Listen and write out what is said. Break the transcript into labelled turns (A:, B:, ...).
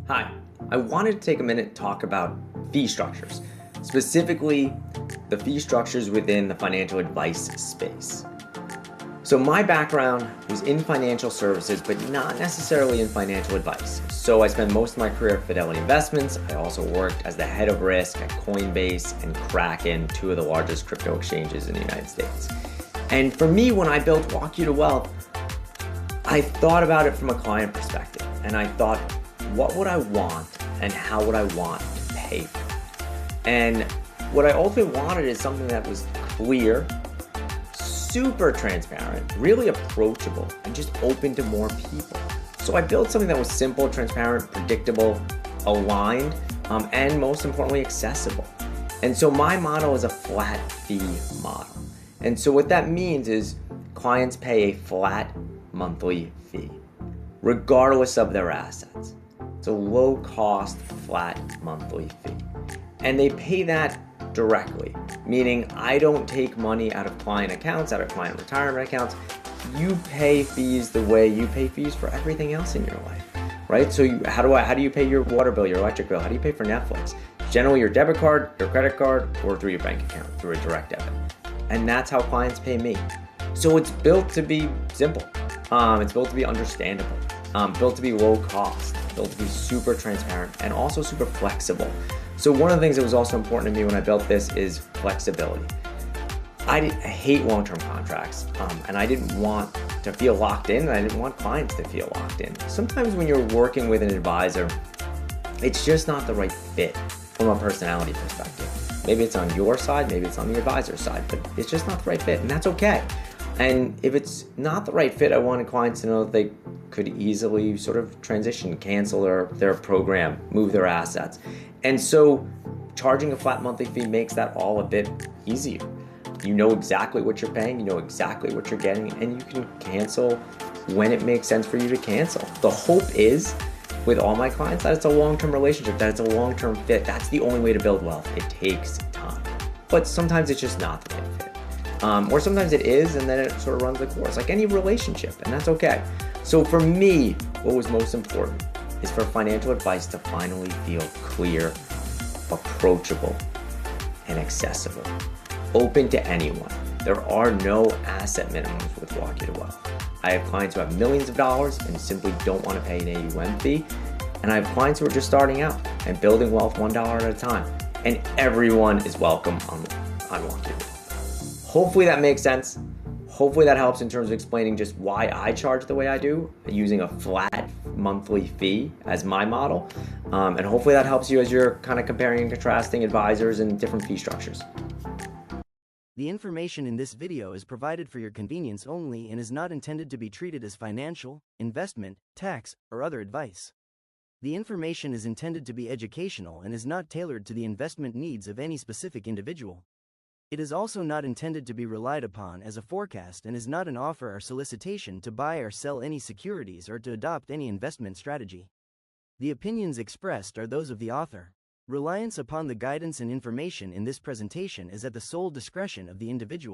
A: Hi, I wanted to take a minute to talk about fee structures, specifically the fee structures within the financial advice space. So my background was in financial services, but not necessarily in financial advice. So I spent most of my career at Fidelity Investments. I also worked as the head of risk at Coinbase and Kraken, two of the largest crypto exchanges in the United States. And for me, when I built Walk You to Wealth, I thought about it from a client perspective. And I thought, what would I want and how would I want to pay for it? And what I ultimately wanted is something that was clear, super transparent, really approachable, and just open to more people. So I built something that was simple, transparent, predictable, aligned, and most importantly, accessible. And so my model is a flat fee model. And so what that means is clients pay a flat monthly fee, regardless of their assets. It's a low-cost, flat monthly fee. And they pay that directly, meaning I don't take money out of client accounts, out of client retirement accounts. You pay fees the way you pay fees for everything else in your life, right? So how do you pay your water bill, your electric bill? How do you pay for Netflix? Generally your debit card, your credit card, or through your bank account, through a direct debit. And that's how clients pay me. So it's built to be simple. It's built to be understandable, built to be low cost, built to be super transparent, and also super flexible. So one of the things that was also important to me when I built this is flexibility. I hate long-term contracts, and I didn't want to feel locked in, and I didn't want clients to feel locked in. Sometimes when you're working with an advisor, it's just not the right fit from a personality perspective. Maybe it's on your side, maybe it's on the advisor's side, but it's just not the right fit, and that's okay. And if it's not the right fit, I wanted clients to know that they could easily sort of transition, cancel their program, move their assets. And so charging a flat monthly fee makes that all a bit easier. You know exactly what you're paying, you know exactly what you're getting, and you can cancel when it makes sense for you to cancel. The hope is, with all my clients, that it's a long-term relationship, that it's a long-term fit. That's the only way to build wealth. It takes time. But sometimes it's just not the right fit. Or sometimes it is, and then it sort of runs the course, like any relationship, and that's okay. So for me, what was most important is for financial advice to finally feel clear, approachable, and accessible, open to anyone. There are no asset minimums with Walk You to Wealth. I have clients who have millions of dollars and simply don't want to pay an AUM fee, and I have clients who are just starting out and building wealth $1 at a time, and everyone is welcome on Walk You to Wealth. Hopefully that makes sense. Hopefully that helps in terms of explaining just why I charge the way I do, using a flat monthly fee as my model. And hopefully that helps you as you're kind of comparing and contrasting advisors and different fee structures.
B: The information in this video is provided for your convenience only and is not intended to be treated as financial, investment, tax, or other advice. The information is intended to be educational and is not tailored to the investment needs of any specific individual. It is also not intended to be relied upon as a forecast and is not an offer or solicitation to buy or sell any securities or to adopt any investment strategy. The opinions expressed are those of the author. Reliance upon the guidance and information in this presentation is at the sole discretion of the individual.